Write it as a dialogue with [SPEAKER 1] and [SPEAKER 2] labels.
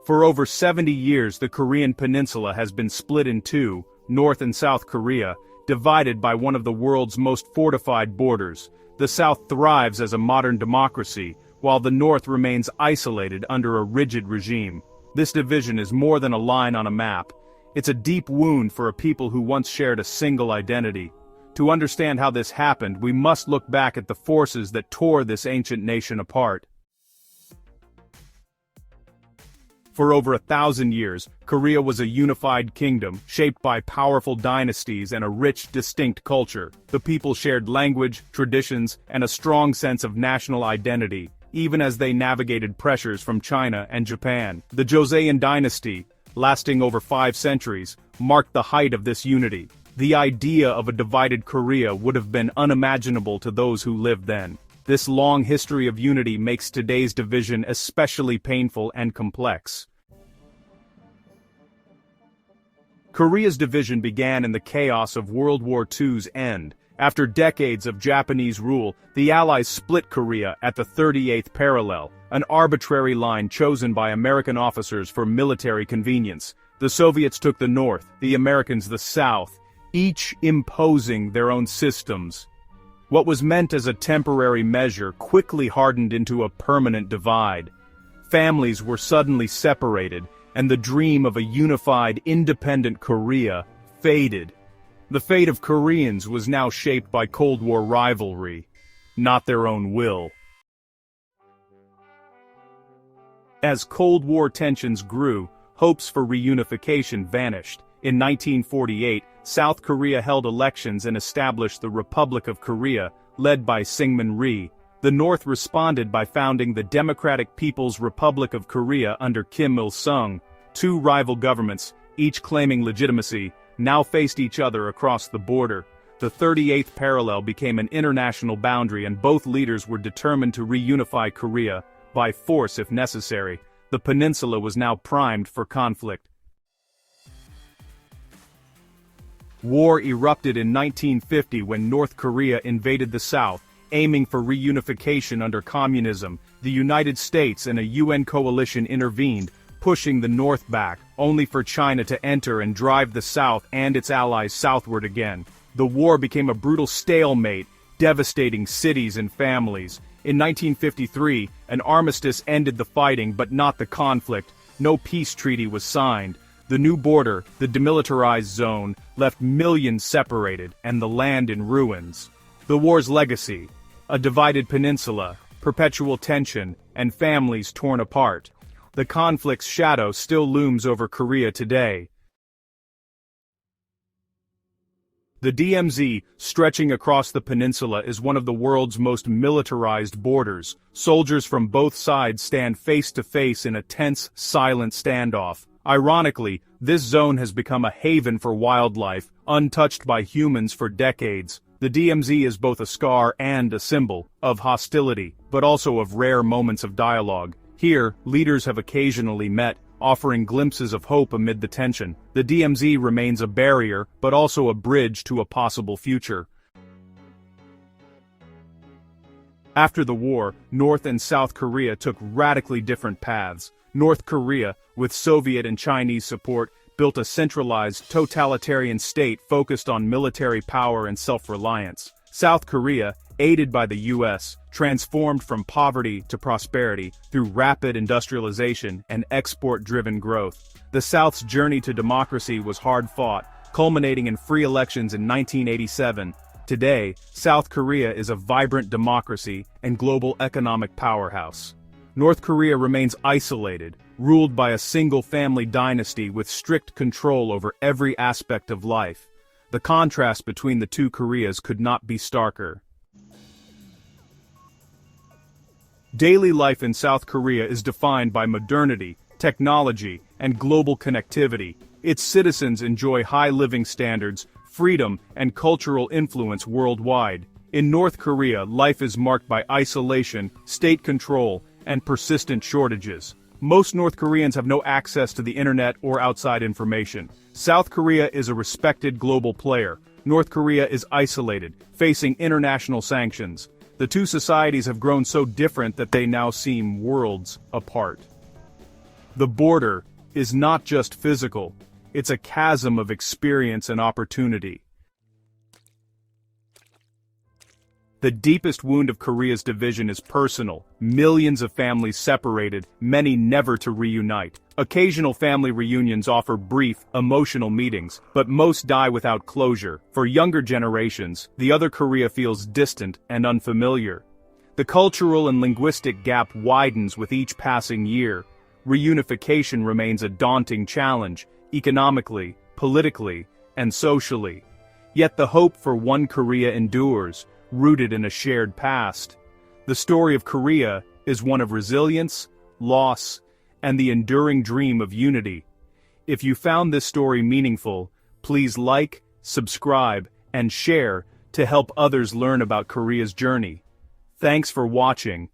[SPEAKER 1] For over 70 years, the Korean Peninsula has been split in two, North and South Korea, divided by one of the world's most fortified borders. The South thrives as a modern democracy, while the North remains isolated under a rigid regime. This division is more than a line on a map. It's a deep wound for a people who once shared a single identity. To understand how this happened, we must look back at the forces that tore this ancient nation apart. For over 1,000 years, Korea was a unified kingdom, shaped by powerful dynasties and a rich, distinct culture. The people shared language, traditions, and a strong sense of national identity, even as they navigated pressures from China and Japan. The Joseon dynasty, lasting over 5 centuries, marked the height of this unity. The idea of a divided Korea would have been unimaginable to those who lived then. This long history of unity makes today's division especially painful and complex. Korea's division began in the chaos of World War II's end. After decades of Japanese rule, the Allies split Korea at the 38th parallel, an arbitrary line chosen by American officers for military convenience. The Soviets took the North, the Americans the South, each imposing their own systems. What was meant as a temporary measure quickly hardened into a permanent divide. Families were suddenly separated, and the dream of a unified, independent Korea faded. The fate of Koreans was now shaped by Cold War rivalry, not their own will. As Cold War tensions grew, hopes for reunification vanished. In 1948, South Korea held elections and established the Republic of Korea, led by Syngman Rhee. The North responded by founding the Democratic People's Republic of Korea under Kim Il-sung. Two rival governments, each claiming legitimacy, now faced each other across the border. The 38th parallel became an international boundary, and both leaders were determined to reunify Korea, by force if necessary. The peninsula was now primed for conflict. War erupted in 1950 when North Korea invaded the South, aiming for reunification under communism. The United States and a UN coalition intervened, pushing the North back, only for China to enter and drive the South and its allies southward again. The war became a brutal stalemate, devastating cities and families. In 1953, an armistice ended the fighting but not the conflict. No peace treaty was signed. The new border, the demilitarized zone, left millions separated and the land in ruins. The war's legacy: a divided peninsula, perpetual tension, and families torn apart. The conflict's shadow still looms over Korea today. The DMZ, stretching across the peninsula, is one of the world's most militarized borders. Soldiers from both sides stand face to face in a tense, silent standoff. Ironically, this zone has become a haven for wildlife, untouched by humans for decades. The DMZ is both a scar and a symbol of hostility, but also of rare moments of dialogue. Here, leaders have occasionally met, offering glimpses of hope amid the tension. The DMZ remains a barrier, but also a bridge to a possible future. After the war, North and South Korea took radically different paths. North Korea, with Soviet and Chinese support, built a centralized, totalitarian state focused on military power and self-reliance. South Korea, aided by the U.S., transformed from poverty to prosperity through rapid industrialization and export-driven growth. The South's journey to democracy was hard-fought, culminating in free elections in 1987. Today, South Korea is a vibrant democracy and global economic powerhouse. North Korea remains isolated, ruled by a single-family dynasty with strict control over every aspect of life. The contrast between the two Koreas could not be starker. Daily life in South Korea is defined by modernity, technology, and global connectivity. Its citizens enjoy high living standards, freedom, and cultural influence worldwide. In North Korea, life is marked by isolation, state control, and persistent shortages. Most North Koreans have no access to the internet or outside information. South Korea is a respected global player. North Korea is isolated, facing international sanctions. The two societies have grown so different that they now seem worlds apart. The border is not just physical, it's a chasm of experience and opportunity. The deepest wound of Korea's division is personal. Millions of families separated, many never to reunite. Occasional family reunions offer brief, emotional meetings, but most die without closure. For younger generations, the other Korea feels distant and unfamiliar. The cultural and linguistic gap widens with each passing year. Reunification remains a daunting challenge, economically, politically, and socially. Yet the hope for one Korea endures, rooted in a shared past. The story of Korea is one of resilience, loss, and the enduring dream of unity. If you found this story meaningful, please like, subscribe, and share to help others learn about Korea's journey. Thanks for watching,